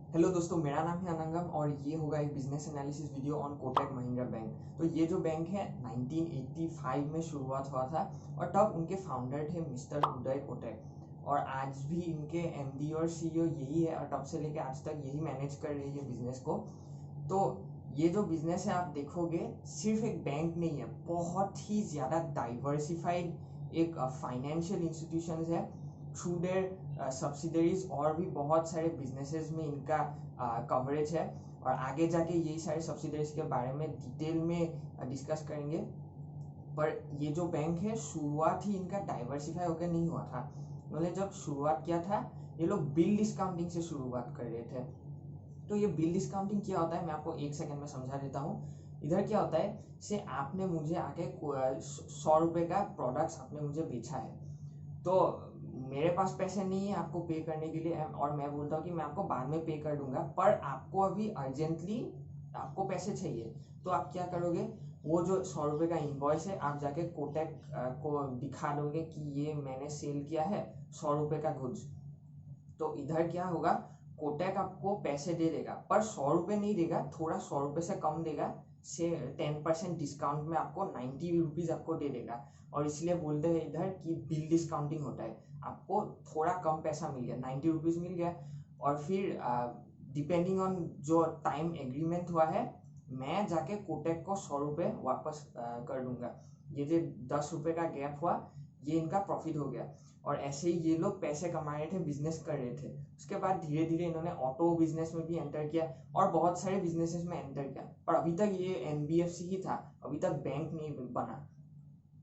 Hello दोस्तों, मेरा नाम है अनंगम और ये होगा एक business analysis video on Kotak Mahindra bank. तो ये जो बैंक है 1985 में शुरुआत हुआ था और तब उनके फाउंडर थे मिस्टर उदय कोटक। और आज भी इनके एमडी और सीईओ यही है और तब से लेकर आज तक यही मैनेज कर रही है बिजनेस को। तो ये जो बिजनेस है आप देखोगे सिर्फ एक बैंक नहीं है, बहुत ही ज़्यादा डाइवर्सिफाइड एक फाइनेंशियल इंस्टीट्यूशंस है। थ्रू देयर सब्सिडरीज और भी बहुत सारे बिजनेसेस में इनका कवरेज है और आगे जाके यही सारे सब्सिडरीज के बारे में डिटेल में डिस्कस करेंगे। पर ये जो बैंक है शुरुआत ही इनका डाइवर्सिफाई होकर नहीं हुआ था। उन्होंने जब शुरुआत किया था ये लोग बिल डिस्काउंटिंग से शुरुआत कर रहे थे। तो ये बिल डिस्काउंटिंग क्या होता है मैं आपको एक सेकंड में समझा देता हूँ। इधर क्या होता है से आपने मुझे आके 100 रुपये का प्रोडक्ट्स आपने मुझे बेचा है, तो मेरे पास पैसे नहीं है आपको पे करने के लिए और मैं बोलता हूँ कि मैं आपको बाद में पे कर दूंगा, पर आपको अभी अर्जेंटली आपको पैसे चाहिए। तो आप क्या करोगे, वो जो 100 रुपये का इनवॉइस है आप जाके कोटक को दिखा दोगे कि ये मैंने सेल किया है 100 रुपये का गुड्स। तो इधर क्या होगा, कोटक आपको पैसे दे देगा पर 100 रुपये नहीं देगा, थोड़ा 100 रुपये से कम देगा, से 10% डिस्काउंट में आपको 90 रुपीज़ आपको दे देगा। और इसलिए बोलते हैं इधर कि बिल डिस्काउंटिंग होता है, आपको थोड़ा कम पैसा मिल गया, 90 रुपीज़ मिल गया। और फिर डिपेंडिंग ऑन जो टाइम एग्रीमेंट हुआ है मैं जाके कोटक को 100 रुपये वापस कर दूंगा। ये जो 10 रुपये का गैप हुआ ये इनका प्रॉफिट हो गया। और ऐसे ही ये लोग पैसे कमा रहे थे, बिजनेस कर रहे थे। उसके बाद धीरे धीरे इन्होंने ऑटो बिजनेस में भी एंटर किया और बहुत सारे बिजनेसेस में एंटर किया, पर अभी तक ये एनबीएफसी ही था, अभी तक बैंक नहीं बना।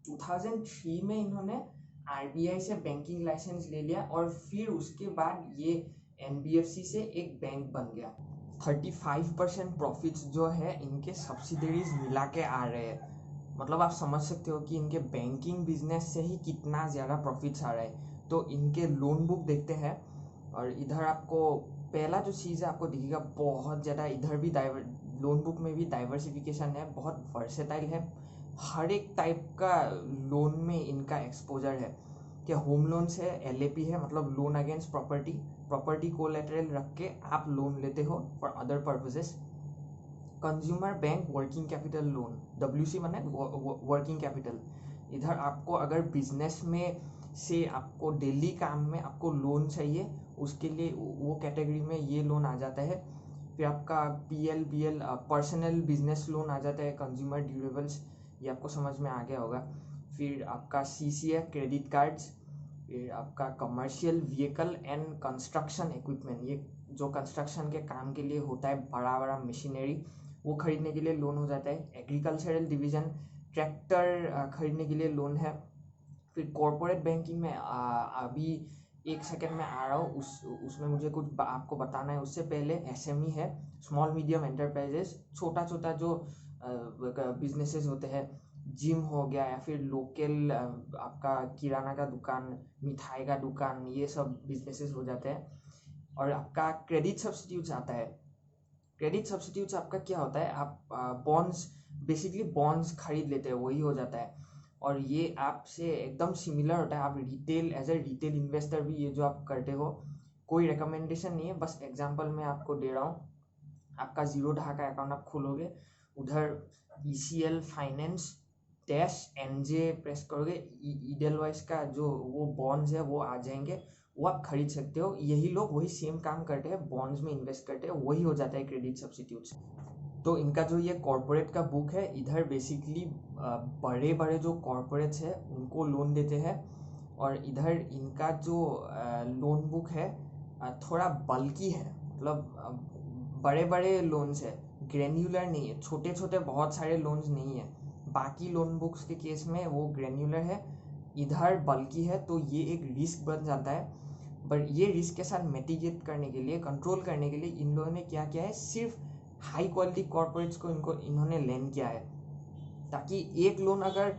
2003 में इन्होंने आरबीआई से बैंकिंग लाइसेंस ले लिया और फिर उसके बाद ये एनबीएफसी से एक बैंक बन गया। 35% प्रॉफिट्स जो है इनके सब्सिडरीज मिला के आ रहे हैं। मतलब आप समझ सकते हो कि इनके बैंकिंग बिजनेस से ही कितना ज़्यादा प्रॉफिट्स आ रहा है। तो इनके लोन बुक देखते हैं और इधर आपको पहला जो चीज़ है आपको दिखेगा बहुत ज़्यादा, इधर भी लोन बुक में भी डाइवर्सिफिकेशन है, बहुत वर्सेटाइल है। हर एक टाइप का लोन में इनका एक्सपोजर है। क्या होम लोन्स है, एलएपी है मतलब loan against property, property collateral रख के आप लोन लेते हो for other purposes. Consumer bank working capital loan, WC माने वर्किंग कैपिटल। इधर आपको अगर बिजनेस में से आपको डेली काम में आपको लोन चाहिए उसके लिए वो कैटेगरी में ये लोन आ जाता है। फिर आपका पीएल पर्सनल बिजनेस लोन आ जाता है, कंज्यूमर ड्यूरेबल्स, ये आपको समझ में आ गया होगा। फिर आपका सीसीए क्रेडिट कार्ड्स, फिर आपका commercial vehicle and construction equipment, ये जो कंस्ट्रक्शन के काम के लिए होता है बड़ा बड़ा मशीनरी वो खरीदने के लिए लोन हो जाता है। एग्रीकल्चरल डिवीजन ट्रैक्टर खरीदने के लिए लोन है। फिर कॉरपोरेट बैंकिंग में अभी एक सेकंड में आ रहा हूँ, उसमें मुझे कुछ आपको बताना है। उससे पहले एसएमई है, स्मॉल मीडियम एंटरप्राइजेस, छोटा छोटा जो बिजनेसेस होते हैं, जिम हो गया या फिर लोकल आपका किराना का दुकान, मिठाई का दुकान, ये सब बिजनेसेस हो जाते हैं। और आपका क्रेडिट सब्सिट्यूट्स आता है। क्रेडिट सब्सिट्यूट्स आपका क्या होता है, आप बॉन्ड्स, बेसिकली बॉन्ड्स खरीद लेते हैं वही हो जाता है। और ये आपसे एकदम सिमिलर होता है, आप retail as a retail investor भी ये जो आप करते हो, कोई रिकमेंडेशन नहीं है, बस एग्जांपल मैं आपको दे रहा हूँ। आपका जीरोधा का अकाउंट आप खोलोगे, उधर ECL finance dash NJ press करोगे, ईडेलवाइस का जो वो बॉन्ड्स है वो आ जाएंगे, वो आप खरीद सकते हो। यही लोग वही सेम काम करते हैं, बॉन्ड्स में इन्वेस्ट करते हैं, वही हो जाता है क्रेडिट सब्सिट्यूट्स। तो इनका जो ये कॉरपोरेट का बुक है इधर बेसिकली बड़े बड़े जो कॉरपोरेट्स है उनको लोन देते हैं। और इधर इनका जो लोन बुक है थोड़ा बल्कि है, मतलब बड़े बड़े लोन्स है, ग्रेन्यूलर नहीं है, छोटे छोटे बहुत सारे लोन्स नहीं है। बाकी लोन बुक्स के केस में वो ग्रेन्यूलर है, इधर बल्कि है, तो ये एक रिस्क बन जाता है। बट ये रिस्क के साथ मिटिगेट करने के लिए, कंट्रोल करने के लिए इन लोगों ने क्या किया है, सिर्फ हाई क्वालिटी कॉर्पोरेट्स को इन्होंने लेन किया है, ताकि एक लोन अगर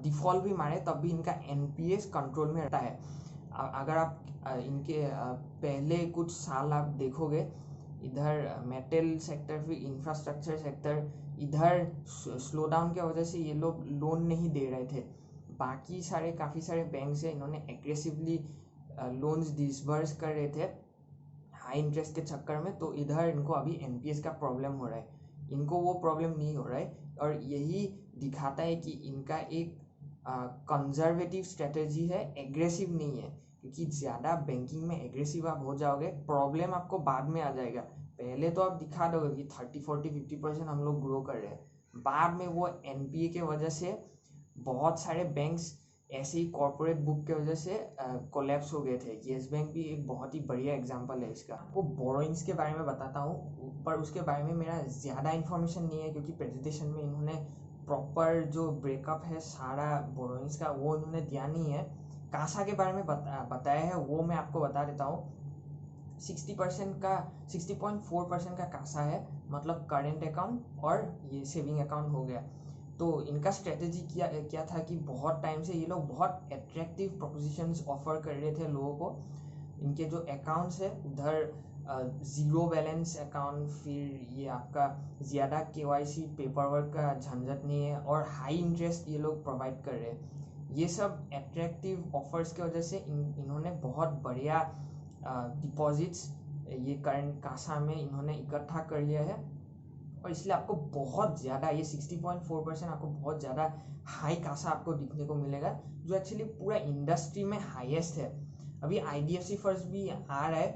डिफॉल्ट भी मारे तब भी इनका एनपीएस कंट्रोल में रहता है। अगर आप इनके पहले कुछ साल आप देखोगे, इधर मेटल सेक्टर फिर इंफ्रास्ट्रक्चर सेक्टर, इधर स्लो डाउन की वजह से ये लोग लोन नहीं दे रहे थे। बाकी सारे काफ़ी सारे बैंक से इन्होंने एग्रेसिवली लोन्स डिसबर्स कर रहे थे हाई इंटरेस्ट के चक्कर में, तो इधर इनको अभी एनपीएस का प्रॉब्लम हो रहा है, इनको वो प्रॉब्लम नहीं हो रहा है। और यही दिखाता है कि इनका एक कंजर्वेटिव स्ट्रेटेजी है, एग्रेसिव नहीं है। क्योंकि ज़्यादा बैंकिंग में एग्रेसिव आप हो जाओगे, प्रॉब्लम आपको बाद में आ जाएगा। पहले तो आप दिखा दोगे कि 30, 40, 50% हम लोग ग्रो कर रहे हैं, बाद में वो एनपीए के वजह से बहुत सारे बैंक्स ऐसे ही कॉर्पोरेट बुक के वजह से कोलैप्स हो गए थे। येस बैंक भी एक बहुत ही बढ़िया एग्जांपल है इसका। आपको बोरोइंग्स के बारे में बताता हूँ, पर उसके बारे में मेरा ज़्यादा इन्फॉर्मेशन नहीं है, क्योंकि प्रेजेंटेशन में इन्होंने प्रॉपर जो ब्रेकअप है सारा बोरोइंग्स का वो इन्होंने दिया नहीं है। कासा के बारे में बताया है, वो मैं आपको बता देता हूँ। 60% का 60.4% का कासा है, मतलब करेंट अकाउंट और ये सेविंग अकाउंट हो गया। तो इनका स्ट्रेटेजी क्या था कि बहुत टाइम से ये लोग बहुत अट्रैक्टिव प्रोपोजिशंस ऑफर कर रहे थे लोगों को। इनके जो अकाउंट्स है उधर ज़ीरो बैलेंस अकाउंट, फिर ये आपका ज़्यादा केवाईसी पेपर वर्क का झंझट नहीं है, और हाई इंटरेस्ट ये लोग प्रोवाइड कर रहे हैं। ये सब अट्रैक्टिव ऑफर्स की वजह से इन्होंने बहुत बढ़िया डिपॉजिट्स ये करंट कासा में इन्होंने इकट्ठा कर लिया है, और इसलिए आपको बहुत ज़्यादा ये 60.4% आपको बहुत ज़्यादा हाई कासा आपको दिखने को मिलेगा, जो एक्चुअली पूरा इंडस्ट्री में हाईएस्ट है। अभी आईडीएफसी फर्स्ट भी आ रहा है,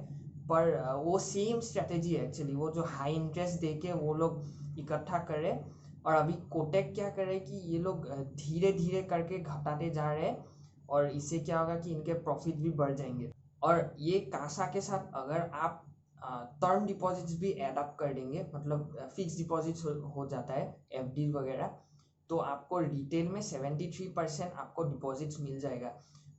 पर वो सेम स्ट्रेटेजी है एक्चुअली, वो जो हाई इंटरेस्ट दे के वो लोग इकट्ठा कर रहे हैं। और अभी कोटेक क्या कर रहे हैं कि ये लोग धीरे धीरे करके घटाते जा रहे हैं, और इससे क्या होगा कि इनके प्रॉफिट भी बढ़ जाएंगे। और ये कासा के साथ अगर आप टर्म डिपॉजिट्स भी ऐड अप कर देंगे, मतलब फिक्स डिपॉजिट्स हो जाता है एफडी वगैरह, तो आपको रिटेल में 73% आपको डिपॉजिट्स मिल जाएगा।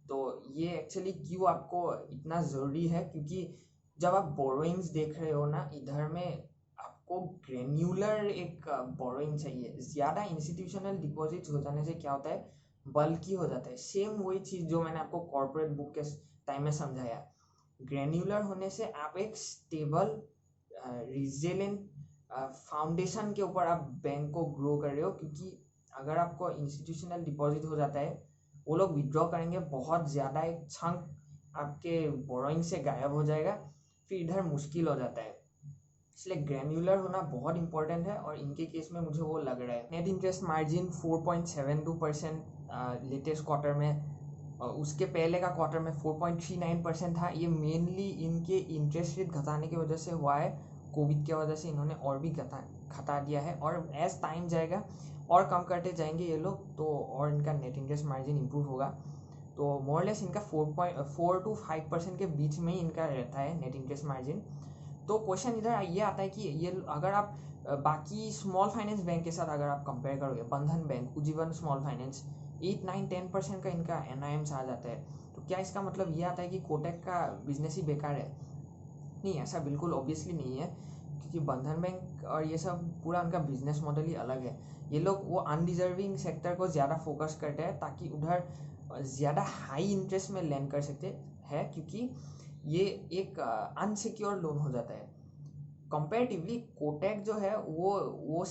तो ये एक्चुअली क्यों आपको इतना ज़रूरी है, क्योंकि जब आप बोरोइंग्स देख रहे हो ना, इधर में आपको ग्रेन्यूलर एक बोरोइंग चाहिए। ज़्यादा इंस्टीट्यूशनल डिपॉजिट्स हो जाने से क्या होता है, बल्कि हो जाता है। सेम वही चीज़ जो मैंने आपको कॉर्पोरेट बुक के टाइम में समझाया। ग्रेन्यूलर होने से आप एक स्टेबल रिजिलेंट फाउंडेशन के ऊपर आप बैंक को ग्रो कर रहे हो। क्योंकि अगर आपको इंस्टीट्यूशनल डिपॉजिट हो जाता है, वो लोग विड्रॉ करेंगे, बहुत ज़्यादा एक चंक आपके बोरोइंग से गायब हो जाएगा, फिर इधर मुश्किल हो जाता है। इसलिए ग्रेन्यूलर होना बहुत इंपॉर्टेंट है, और इनके केस में मुझे वो लग रहा है। Net interest margin 4.72% latest quarter में, उसके पहले का क्वार्टर में 4.39% था। ये मेनली इनके इंटरेस्ट रेट घटाने की वजह से हुआ है, कोविड की वजह से इन्होंने और भी घटा दिया है, और एज टाइम जाएगा और कम करते जाएंगे ये लोग, तो और इनका नेट इंटरेस्ट मार्जिन इंप्रूव होगा। तो मोरलेस इनका 4 to 5% के बीच में ही इनका रहता है नेट इंटरेस्ट मार्जिन। तो क्वेश्चन इधर ये आता है कि ये अगर आप बाकी स्मॉल फाइनेंस बैंक के साथ अगर आप कंपेयर करोगे, बंधन बैंक, उज्जीवन स्मॉल फाइनेंस, 8, 9, 10% का इनका NIMs आ जाता है, तो क्या इसका मतलब ये आता है कि कोटक का बिजनेस ही बेकार है? नहीं, ऐसा बिल्कुल ऑब्वियसली नहीं है, क्योंकि बंधन बैंक और ये सब पूरा उनका बिजनेस मॉडल ही अलग है। ये लोग वो अनडिजर्विंग सेक्टर को ज़्यादा फोकस करते हैं, ताकि उधर ज़्यादा हाई इंटरेस्ट में लैंड कर सकते हैं, क्योंकि ये एक अनसिक्योर लोन हो जाता है। कंपेरेटिवली कोटक जो है वो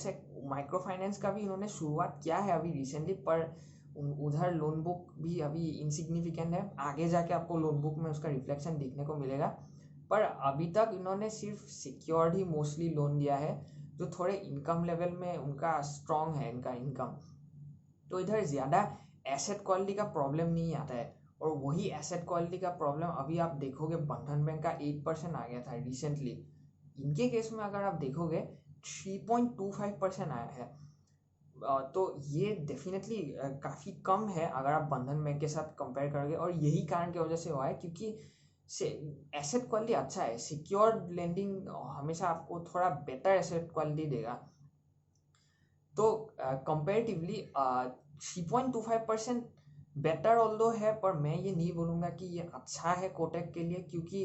माइक्रो फाइनेंस का भी इन्होंने शुरुआत किया है अभी रिसेंटली, पर उधर लोन बुक भी अभी इनसिग्निफिकेंट है। आगे जाके आपको लोन बुक में उसका रिफ्लेक्शन दिखने को मिलेगा, पर अभी तक इन्होंने सिर्फ सिक्योर्ड ही मोस्टली लोन दिया है, जो थोड़े इनकम लेवल में उनका स्ट्रॉन्ग है इनका इनकम। तो इधर ज़्यादा एसेट क्वालिटी का प्रॉब्लम नहीं आता है। और वही एसेट क्वालिटी का प्रॉब्लम अभी आप देखोगे बंधन बैंक का 8% आ गया था रिसेंटली। इनके केस में अगर आप देखोगे 3.25% आया है। तो ये डेफिनेटली काफ़ी कम है अगर आप बंधन बैंक के साथ कंपेयर करोगे, और यही कारण की वजह से हुआ है क्योंकि एसेट क्वालिटी अच्छा है। सिक्योर्ड लेंडिंग हमेशा आपको थोड़ा बेटर एसेट क्वालिटी देगा। तो कंपेरेटिवली 3.25% बेटर ऑल्दो है, पर मैं ये नहीं बोलूँगा कि ये अच्छा है कोटक के लिए, क्योंकि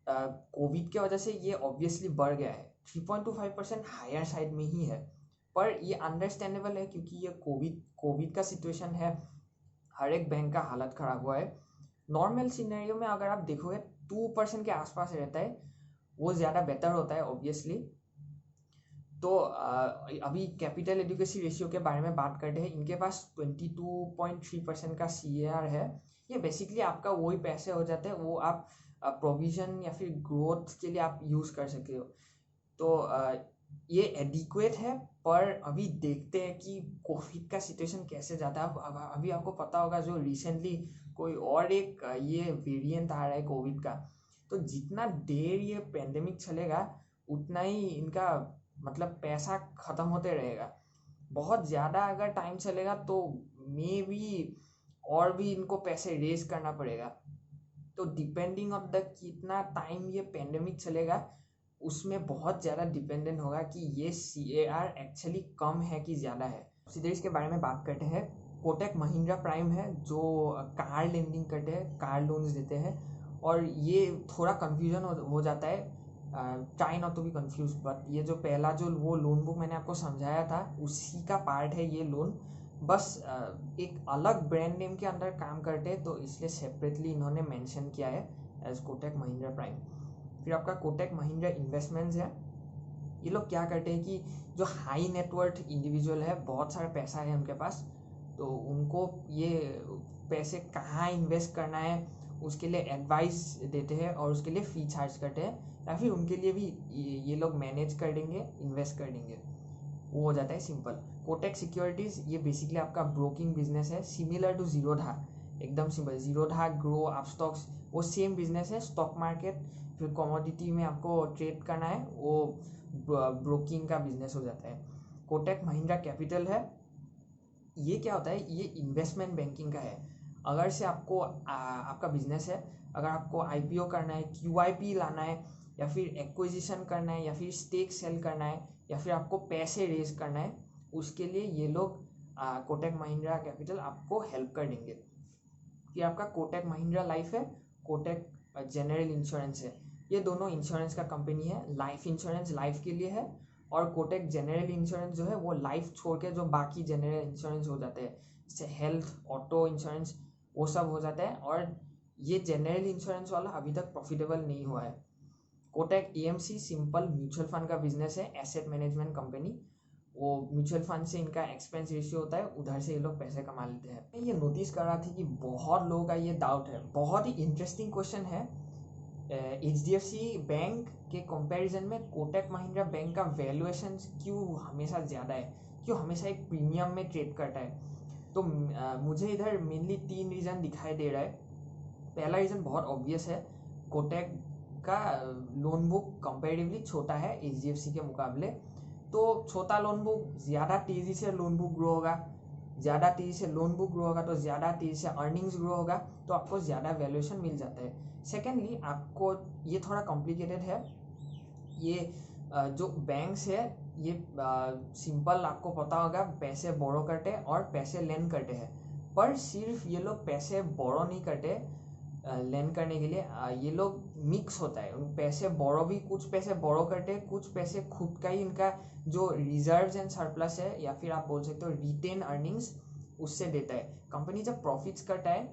कोविड के वजह से ये ऑब्वियसली बढ़ गया है। 3.25% हायर साइड में ही है, पर ये अंडरस्टैंडेबल है, क्योंकि ये कोविड का सिचुएशन है, हर एक बैंक का हालत ख़राब हुआ है। नॉर्मल सिनेरियो में अगर आप देखोगे 2% के आसपास रहता है, वो ज़्यादा बेटर होता है ऑब्वियसली। तो अभी कैपिटल एडिक्वेसी रेशियो के बारे में बात करते हैं। इनके पास 22.3% का CAR है। ये बेसिकली आपका वही पैसे हो जाते हैं, वो आप प्रोविजन या फिर ग्रोथ के लिए आप यूज़ कर सकते हो। तो ये एडिक्वेट है, पर अभी देखते हैं कि कोविड का सिचुएशन कैसे जाता है। अब अभी आपको पता होगा जो रिसेंटली कोई और एक ये वेरिएंट आ रहा है कोविड का, तो जितना देर ये पेंडेमिक चलेगा उतना ही इनका मतलब पैसा ख़त्म होते रहेगा। बहुत ज़्यादा अगर टाइम चलेगा तो मे बी और भी इनको पैसे रेज करना पड़ेगा। तो डिपेंडिंग ऑन द कितना टाइम ये पेंडेमिक चलेगा उसमें बहुत ज़्यादा डिपेंडेंट होगा कि ये CAR एक्चुअली कम है कि ज़्यादा है। सब्सिडीज के बारे में बात करते हैं। कोटक महिंद्रा प्राइम है जो कार लेंडिंग करते हैं, कार लोन्स देते हैं, और ये थोड़ा कन्फ्यूजन हो जाता है। Try not to be confuse, but ये जो पहला जो वो लोन बुक मैंने आपको समझाया था उसी का पार्ट है ये लोन। बस एक अलग ब्रांड नेम के अंदर काम करते हैं, तो इसलिए सेपरेटली इन्होंने मेंशन किया है एज कोटक महिंद्रा प्राइम। फिर आपका कोटक महिंद्रा इन्वेस्टमेंट्स है। ये लोग क्या करते हैं कि जो हाई नेटवर्थ इंडिविजुअल है, बहुत सारा पैसा है उनके पास, तो उनको ये पैसे कहाँ इन्वेस्ट करना है उसके लिए एडवाइस देते हैं और उसके लिए फ़ी चार्ज करते हैं, या फिर उनके लिए भी ये लोग मैनेज कर देंगे, इन्वेस्ट कर देंगे। वो हो जाता है सिंपल। कोटक सिक्योरिटीज़ ये बेसिकली आपका ब्रोकिंग बिजनेस है, सिमिलर टू जीरोधा, एकदम सिंपल। जीरोधा, ग्रो, आप स्टॉक्स, वो सेम बिजनेस है। स्टॉक मार्केट फिर कमोडिटी में आपको ट्रेड करना है, वो ब्रोकिंग का बिजनेस हो जाता है। कोटक महिंद्रा कैपिटल है। ये क्या होता है, ये इन्वेस्टमेंट बैंकिंग का है। अगर से आपको आपका बिजनेस है, अगर आपको IPO करना है, QIP लाना है, या फिर एक्विजिशन करना है, या फिर स्टेक सेल करना है, या फिर आपको पैसे रेज करना है, उसके लिए ये लोग कोटक महिंद्रा कैपिटल आपको हेल्प कर देंगे। फिर आपका कोटक महिंद्रा लाइफ है, कोटक जनरल इंश्योरेंस है। ये दोनों इंश्योरेंस का कंपनी है। लाइफ इंश्योरेंस लाइफ के लिए है, और कोटक जनरल इंश्योरेंस जो है वो लाइफ छोड़ के जो बाकी जनरल इंश्योरेंस हो जाते हैं, जैसे हेल्थ, ऑटो इंश्योरेंस, वो सब हो जाता है। और ये जनरल इंश्योरेंस वाला अभी तक प्रॉफिटेबल नहीं हुआ है। Kotak AMC simple mutual fund का बिजनेस है, एसेट मैनेजमेंट कंपनी। वो म्यूचुअल फंड से इनका एक्सपेंस रेशियो होता है, उधर से ये लोग पैसे कमा लेते हैं। मैं ये नोटिस कर रहा था कि बहुत लोगों का ये डाउट है, बहुत ही इंटरेस्टिंग क्वेश्चन है। HDFC बैंक के कंपैरिजन में कोटक महिंद्रा बैंक का वैल्यूएशन क्यों हमेशा ज़्यादा है, क्यों हमेशा एक प्रीमियम में ट्रेड करता है? तो मुझे इधर मेनली 3 रीज़न दिखाई दे रहा है। पहला रीज़न बहुत ऑब्वियस है, कोटक का लोन बुक कंपेरेटिवली छोटा है HDFC के मुकाबले। तो छोटा लोन बुक, ज़्यादा तेज़ी से लोन बुक ग्रो होगा, ज़्यादा तेज़ी से लोन बुक ग्रो होगा तो ज़्यादा तेज़ी से अर्निंग्स ग्रो होगा, तो आपको ज़्यादा वैल्यूएशन मिल जाता है। सेकेंडली, आपको ये थोड़ा कॉम्प्लिकेटेड है। ये जो बैंक्स है ये सिंपल, आपको पता होगा, पैसे बोरो करते हैं और पैसे लेन करते हैं, पर सिर्फ ये लोग पैसे बोरो नहीं करते लेन करने के लिए। ये लोग मिक्स होता है, उन पैसे बोरो भी, कुछ पैसे बोरो करते हैं, कुछ पैसे खुद का ही इनका जो रिजर्व्स एंड सरप्लस है, या फिर आप बोल सकते हो रिटेन अर्निंग्स, उससे देता है। कंपनी जब प्रॉफिट्स करता है,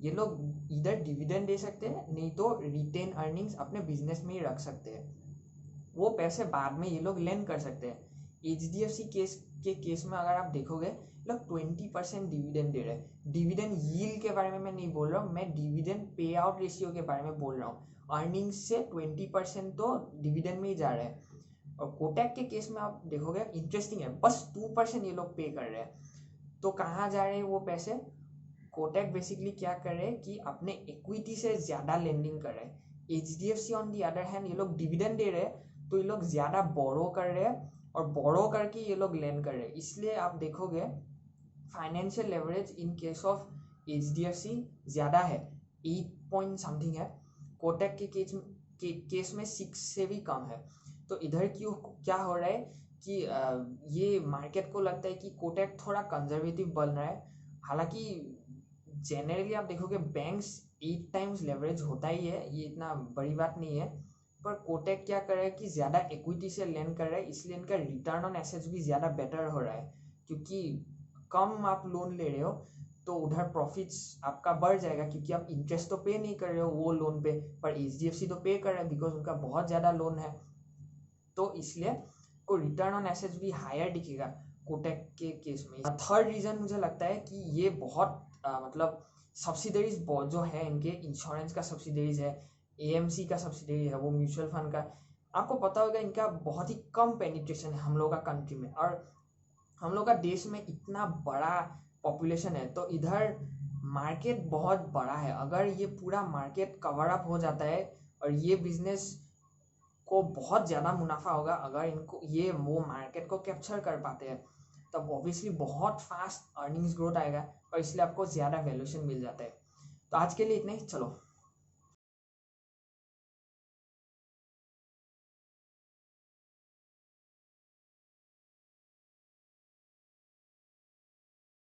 ये लोग इधर डिविडेंड दे सकते हैं, नहीं तो रिटेन अर्निंग्स अपने बिजनेस में ही रख सकते हैं। वो पैसे बाद में ये लोग लेन कर सकते हैं। HDFC केस में अगर आप देखोगे, लोग 20% डिविडेंड दे रहे हैं। डिविडेंड यील्ड के बारे में मैं नहीं बोल रहा हूँ, मैं डिविडेंड पे आउट रेशियो के बारे में बोल रहा हूँ। अर्निंग्स से 20% तो डिविडेंड में ही जा रहे हैं। और कोटक के केस में आप देखोगे, इंटरेस्टिंग है, बस 2% ये लोग पे कर रहे हैं। तो कहाँ जा रहे हैं वो पैसे? कोटक बेसिकली क्या कर रहे हैं कि अपने इक्विटी से ज़्यादा लेंडिंग कर रहे हैं। HDFC on the other hand, ये लोग डिविडेंड दे रहे हैं, तो ये लोग ज़्यादा बोरो कर रहे हैं, और बोरो करके ये लोग लेंड कर रहे हैं। इसलिए आप देखोगे financial leverage in case of HDFC ज़्यादा है, 8 पॉइंट समथिंग है। कोटक के केस में 6 से भी कम है। तो इधर क्यों क्या हो रहा है कि ये मार्केट को लगता है कि कोटक थोड़ा कंजर्वेटिव बन रहा है। हालांकि जनरली आप देखोगे बैंक्स 8 टाइम्स लेवरेज होता ही है, ये इतना बड़ी बात नहीं है। पर कोटक क्या कर रहा है कि ज़्यादा इक्विटी से लेंड कर रहा है, इसलिए इनका रिटर्न ऑन एसेट्स भी ज़्यादा बेटर हो रहा है, क्योंकि कम आप लोन ले रहे हो तो उधर प्रॉफिट्स आपका बढ़ जाएगा, क्योंकि आप इंटरेस्ट तो पे नहीं कर रहे हो वो लोन पे, पर HDFC तो पे कर रहा है बिकॉज उनका बहुत ज़्यादा लोन है। तो इसलिए को रिटर्न ऑन एसेट्स भी हायर दिखेगा कोटक के केस में। थर्ड रीज़न मुझे लगता है कि ये बहुत मतलब सब्सिडरीज जो है इनके, इंश्योरेंस का सब्सिडरीज है, AMC का सब्सिडरी है, वो म्यूचुअल फंड का, आपको पता होगा इनका बहुत ही कम पेनिट्रेशन है हम लोग का कंट्री में, और हम लोग का देश में इतना बड़ा पॉपुलेशन है, तो इधर मार्केट बहुत बड़ा है। अगर ये पूरा मार्केट कवर अप हो जाता है और ये बिजनेस को बहुत ज़्यादा मुनाफा होगा, अगर इनको ये वो मार्केट को कैप्चर कर पाते हैं, तब ऑब्वियसली बहुत फास्ट अर्निंग्स ग्रोथ आएगा और इसलिए आपको ज़्यादा वैल्यूएशन मिल जाता है। तो आज के लिए इतना ही, चलो।